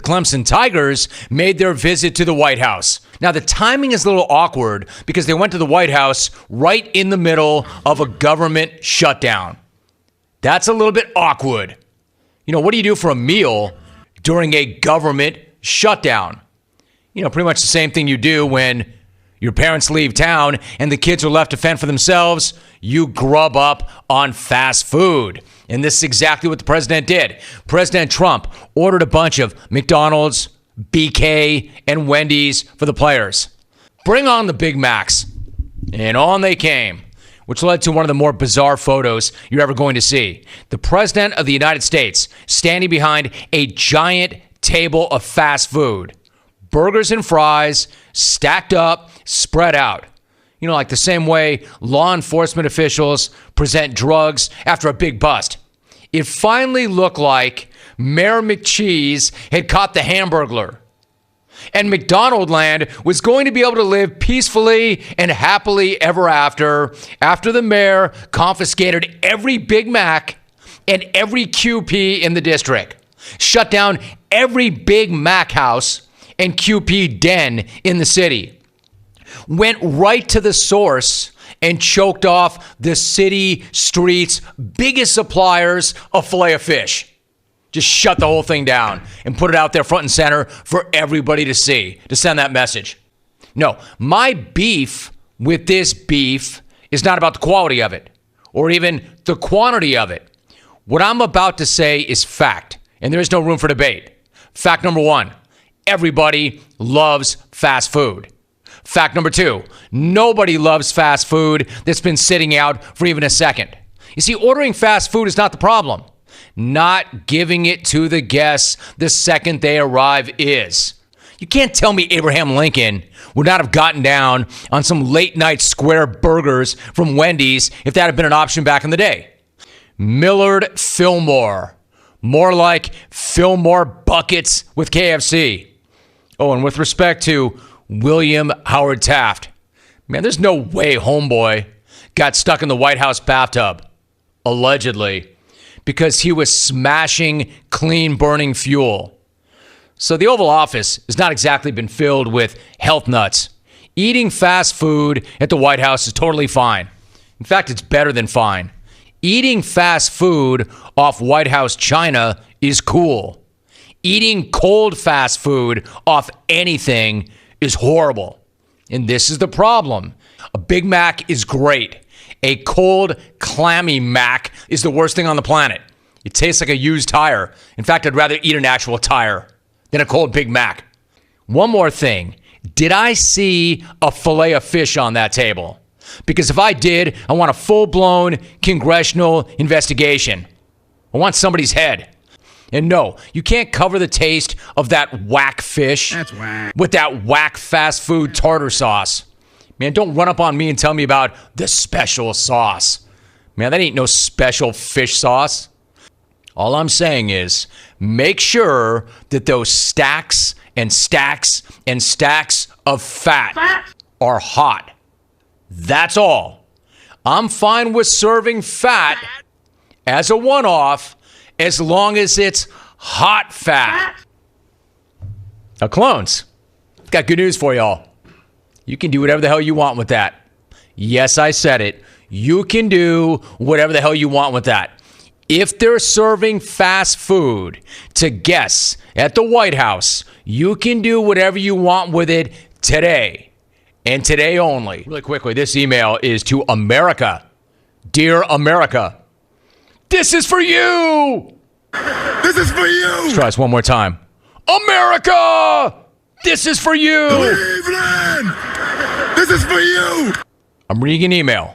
Clemson Tigers made their visit to the White House. Now, the timing is a little awkward because they went to the White House right in the middle of a government shutdown. That's a little bit awkward. What do you do for a meal during a government shutdown? Pretty much the same thing you do when your parents leave town and the kids are left to fend for themselves. You grub up on fast food. And this is exactly what the president did. President Trump ordered a bunch of McDonald's, BK, and Wendy's for the players. Bring on the Big Macs. And on they came, which led to one of the more bizarre photos you're ever going to see. The president of the United States standing behind a giant table of fast food. Burgers and fries stacked up, spread out. Like the same way law enforcement officials present drugs after a big bust. It finally looked like Mayor McCheese had caught the Hamburglar. And McDonaldland was going to be able to live peacefully and happily ever after the mayor confiscated every Big Mac and every QP in the district. Shut down every Big Mac house and QP den in the city. Went right to the source and choked off the city streets' biggest suppliers of Filet-O-Fish. Just shut the whole thing down and put it out there front and center for everybody to see, to send that message. No, my beef with this beef is not about the quality of it or even the quantity of it. What I'm about to say is fact, and there is no room for debate. Fact number one, everybody loves fast food. Fact number two, nobody loves fast food that's been sitting out for even a second. You see, ordering fast food is not the problem. Not giving it to the guests the second they arrive is. You can't tell me Abraham Lincoln would not have gotten down on some late night square burgers from Wendy's if that had been an option back in the day. Millard Fillmore. More like Fillmore buckets with KFC. Oh, and with respect to William Howard Taft, man, there's no way homeboy got stuck in the White House bathtub, allegedly, because he was smashing clean burning fuel. So the Oval Office has not exactly been filled with health nuts. Eating fast food at the White House is totally fine. In fact, it's better than fine. Eating fast food off White House china is cool. Eating cold fast food off anything is horrible. And this is the problem. A Big Mac is great. A cold, clammy Mac is the worst thing on the planet. It tastes like a used tire. In fact, I'd rather eat an actual tire than a cold Big Mac. One more thing. Did I see a Filet-O-Fish on that table? Because if I did, I want a full-blown congressional investigation. I want somebody's head. And no, you can't cover the taste of that whack fish with that whack fast food tartar sauce. Man, don't run up on me and tell me about the special sauce. Man, that ain't no special fish sauce. All I'm saying is make sure that those stacks and stacks and stacks of fat are hot. That's all. I'm fine with serving fat as a one-off as long as it's hot fat. Now, clones, got good news for y'all. You can do whatever the hell you want with that. Yes, I said it. You can do whatever the hell you want with that. If they're serving fast food to guests at the White House, you can do whatever you want with it today. And today only. Really quickly, this email is to America. Dear America, this is for you. This is for you. Let's try this one more time. America, this is for you. Cleveland, this is for you. I'm reading an email.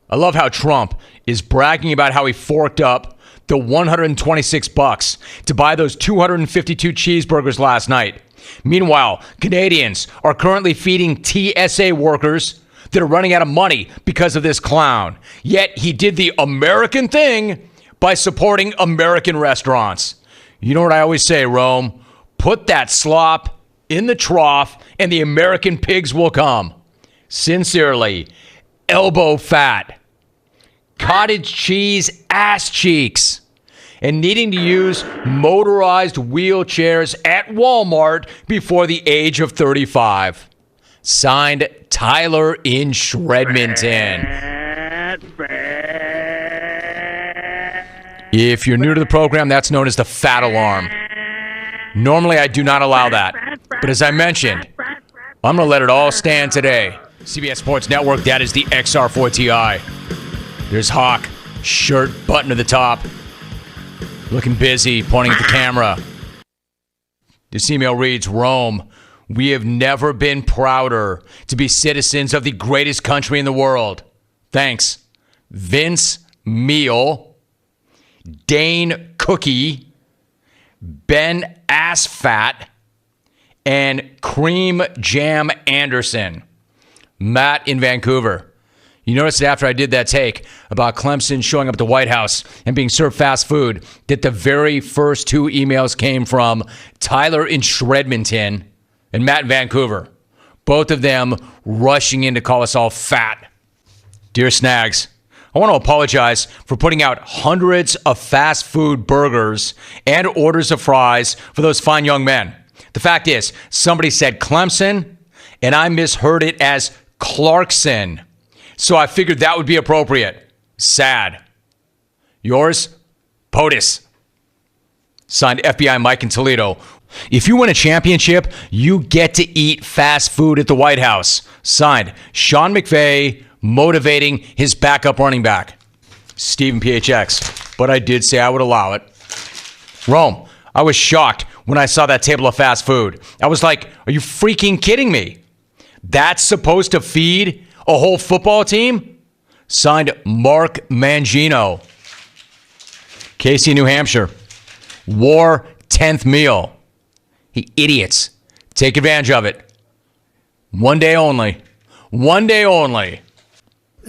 I love how Trump is bragging about how he forked up the $126 to buy those 252 cheeseburgers last night. Meanwhile, Canadians are currently feeding TSA workers that are running out of money because of this clown. Yet he did the American thing by supporting American restaurants. You know what I always say, Rome? Put that slop in the trough and the American pigs will come. Sincerely, Elbow Fat. Cottage cheese ass cheeks. and needing to use motorized wheelchairs at Walmart before the age of 35. Signed, Tyler in Shredmonton. If you're new to the program, that's known as the fat alarm. Normally, I do not allow that. But as I mentioned, I'm going to let it all stand today. CBS Sports Network, that is the XR4TI. There's Hawk, shirt button to the top. Looking busy, pointing at the camera. This email reads, Rome, we have never been prouder to be citizens of the greatest country in the world. Thanks. Vince Meal, Dane Cookie, Ben Assfat, and Cream Jam Anderson. Matt in Vancouver. You noticed that after I did that take about Clemson showing up at the White House and being served fast food, that the very first two emails came from Tyler in Shredmonton and Matt in Vancouver. Both of them rushing in to call us all fat. Dear Snags, I want to apologize for putting out hundreds of fast food burgers and orders of fries for those fine young men. The fact is, somebody said Clemson, and I misheard it as Clarkson. So I figured that would be appropriate. Sad. Yours, POTUS. Signed, FBI Mike in Toledo. If you win a championship, you get to eat fast food at the White House. Signed, Sean McVay, motivating his backup running back. Stephen PHX. But I did say I would allow it. Rome, I was shocked when I saw that table of fast food. I was like, are you freaking kidding me? That's supposed to feed a whole football team? Signed, Mark Mangino. Casey, New Hampshire. War 10th meal. You idiots. Take advantage of it. One day only. One day only.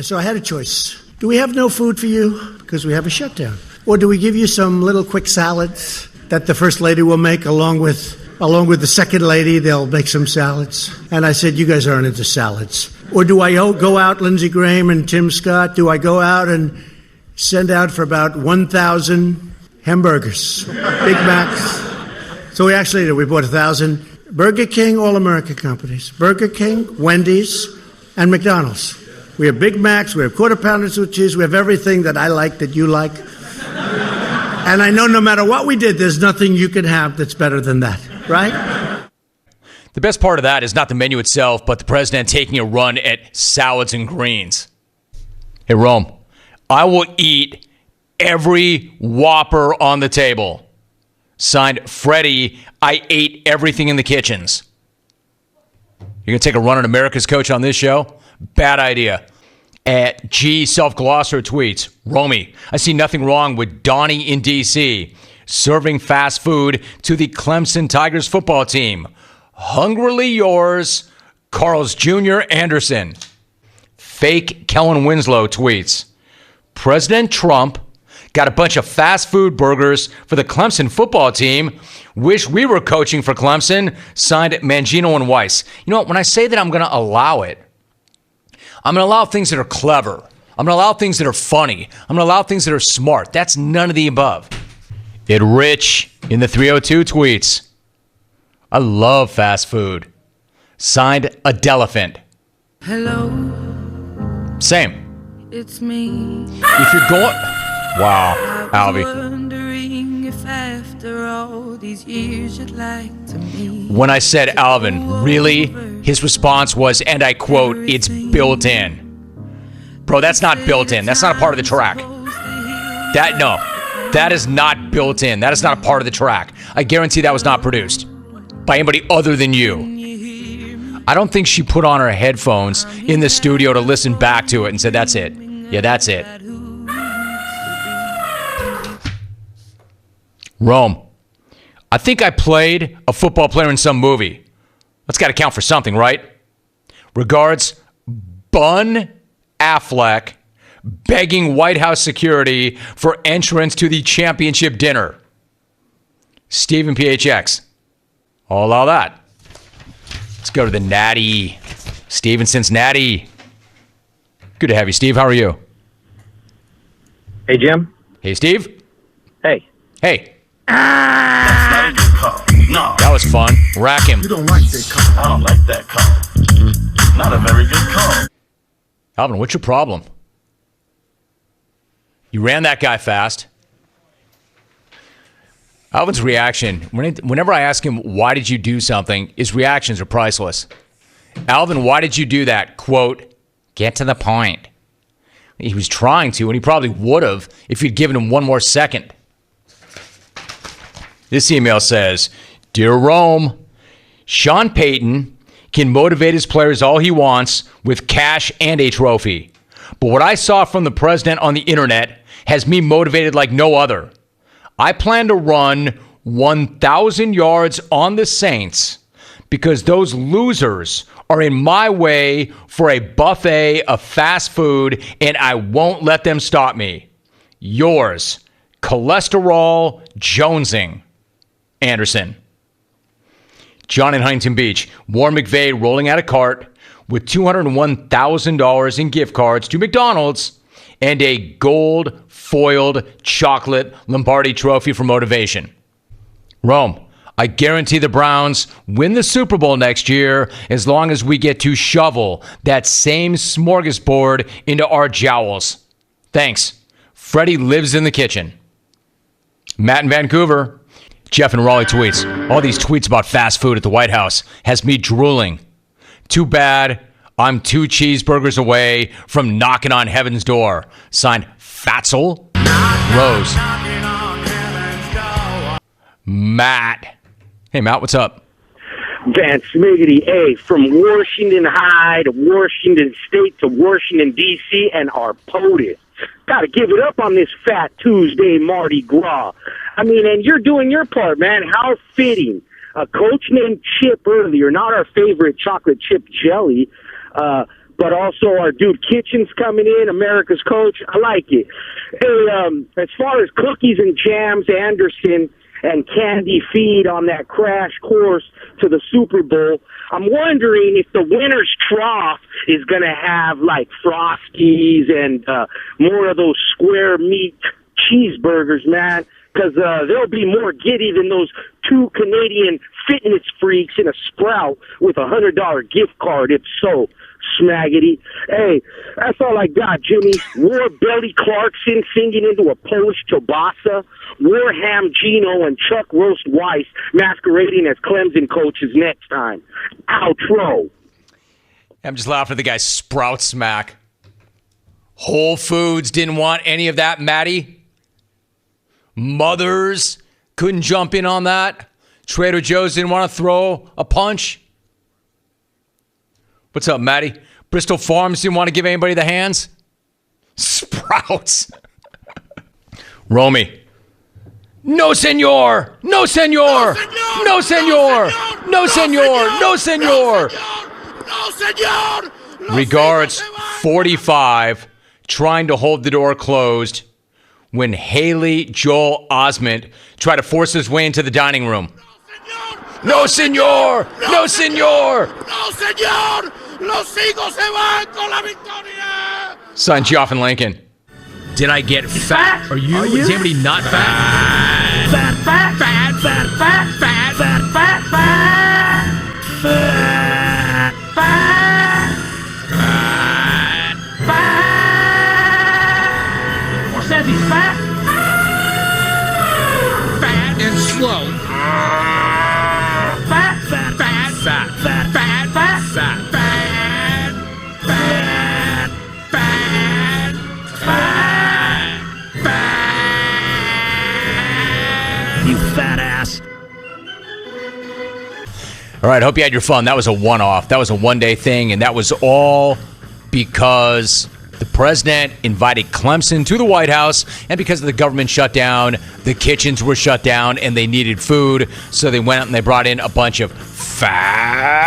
So I had a choice. Do we have no food for you because we have a shutdown? Or do we give you some little quick salads that the first lady will make along with the second lady? They'll make some salads. And I said, you guys aren't into salads. Or do I go out, Lindsey Graham and Tim Scott, do I go out and send out for about 1,000 hamburgers, Big Macs? So we actually did. We bought 1,000. Burger King, all American companies. Burger King, Wendy's, and McDonald's. We have Big Macs, we have quarter pounders with cheese, we have everything that I like, that you like. And I know no matter what we did, there's nothing you can have that's better than that, right? The best part of that is not the menu itself, but the president taking a run at salads and greens. Hey, Rome, I will eat every Whopper on the table. Signed, Freddie, I ate everything in the kitchens. You're going to take a run at America's Coach on this show? Bad idea. At G Self-Glosser tweets, Romy, I see nothing wrong with Donnie in D.C. serving fast food to the Clemson Tigers football team. Hungrily yours, Carl's Jr. Anderson. Fake Kellen Winslow tweets, President Trump got a bunch of fast food burgers for the Clemson football team. Wish we were coaching for Clemson. Signed, Mangino and Weiss. You know what? When I say that I'm going to allow it, I'm going to allow things that are clever. I'm going to allow things that are funny. I'm going to allow things that are smart. That's none of the above. It Rich in the 302 tweets, I love fast food. Signed, Adelephant. Hello. Same. It's me. If you're going... Wow, Albie. Wondering if after all these years you'd like to meet. When I said Alvin, really? His response was, and I quote, it's built in. Bro, that's not built in. That's not a part of the track. That is not built in. That is not a part of the track. I guarantee that was not produced by anybody other than you. I don't think she put on her headphones in the studio to listen back to it and said, that's it. Yeah, that's it. Rome, I think I played a football player in some movie. That's got to count for something, right? Regards, Bun Affleck begging White House security for entrance to the championship dinner. Stephen PHX. I'll allow that. Let's go to the Natty. Steve in Cincinnati. Good to have you, Steve. How are you? Hey, Jim. Hey, Steve. Hey. Hey, That's not a good call. No, that was fun. Rack him. You don't like that call. I don't like that call. Not a very good call. Alvin, what's your problem? You ran that guy fast. Alvin's reaction, whenever I ask him, why did you do something, his reactions are priceless. Alvin, why did you do that? Quote, get to the point. He was trying to, and he probably would have if you'd given him one more second. This email says, Dear Rome, Sean Payton can motivate his players all he wants with cash and a trophy. But what I saw from the president on the internet has me motivated like no other. I plan to run 1,000 yards on the Saints because those losers are in my way for a buffet of fast food, and I won't let them stop me. Yours, Cholesterol Jonesing. Anderson. John in Huntington Beach. Warren McVeigh rolling out a cart with $201,000 in gift cards to McDonald's and a gold foiled chocolate Lombardi trophy for motivation. Rome, I guarantee the Browns win the Super Bowl next year as long as we get to shovel that same smorgasbord into our jowls. Thanks. Freddie lives in the kitchen. Matt in Vancouver. Jeff in Raleigh tweets, all these tweets about fast food at the White House has me drooling. Too bad I'm 2 cheeseburgers away from knocking on heaven's door. Signed, Fatzel Rose. Matt. Hey, Matt, what's up? Van Smiggity, hey, from Washington High to Washington State to Washington, D.C., and our POTUS. Got to give it up on this Fat Tuesday Mardi Gras. I mean, and you're doing your part, man. How fitting. A coach named Chip earlier, not our favorite chocolate chip jelly, but also our dude Kitchen's coming in, America's coach. I like it. Hey, as far as cookies and jams, Anderson and candy feed on that crash course to the Super Bowl, I'm wondering if the winner's trough is going to have like Frosties and more of those square meat cheeseburgers, man, because they'll be more giddy than those 2 Canadian fitness freaks in a Sprout with $100 gift card, if so. Smaggity. Hey, that's all I got, Jimmy. War Belly Clarkson singing into a Polish kielbasa. Warham Gino and Chuck Roast Weiss masquerading as Clemson coaches next time. Outro. I'm just laughing at the guy Sprout Smack. Whole Foods didn't want any of that, Matty. Mothers couldn't jump in on that. Trader Joe's didn't want to throw a punch. What's up, Matty? Bristol Farms didn't want to give anybody the hands? Sprouts. Romy. No, senor. No, senor. No, senor. No, senor. No, senor. No, senor. Regards, 45, trying to hold the door closed when Haley Joel Osment tried to force his way into the dining room. No, senor. No, senor. No, senor. Los hijos se van con la victoria. Signed, Geoff in Lincoln. Did I get fat? Are you? Is anybody not fat? Fat, fat, fat, fat, fat, fat, fat, fat, fat, fat, fat, fat. Or says he's fat. Fat and slow. Fat, fat, fat, fat, fat, fat, fat, fat, fat. Fat ass. All right, hope you had your fun. That was a one-off. That was a one-day thing, and that was all because the president invited Clemson to the White House, and because of the government shutdown, the kitchens were shut down, and they needed food, so they went out and they brought in a bunch of fat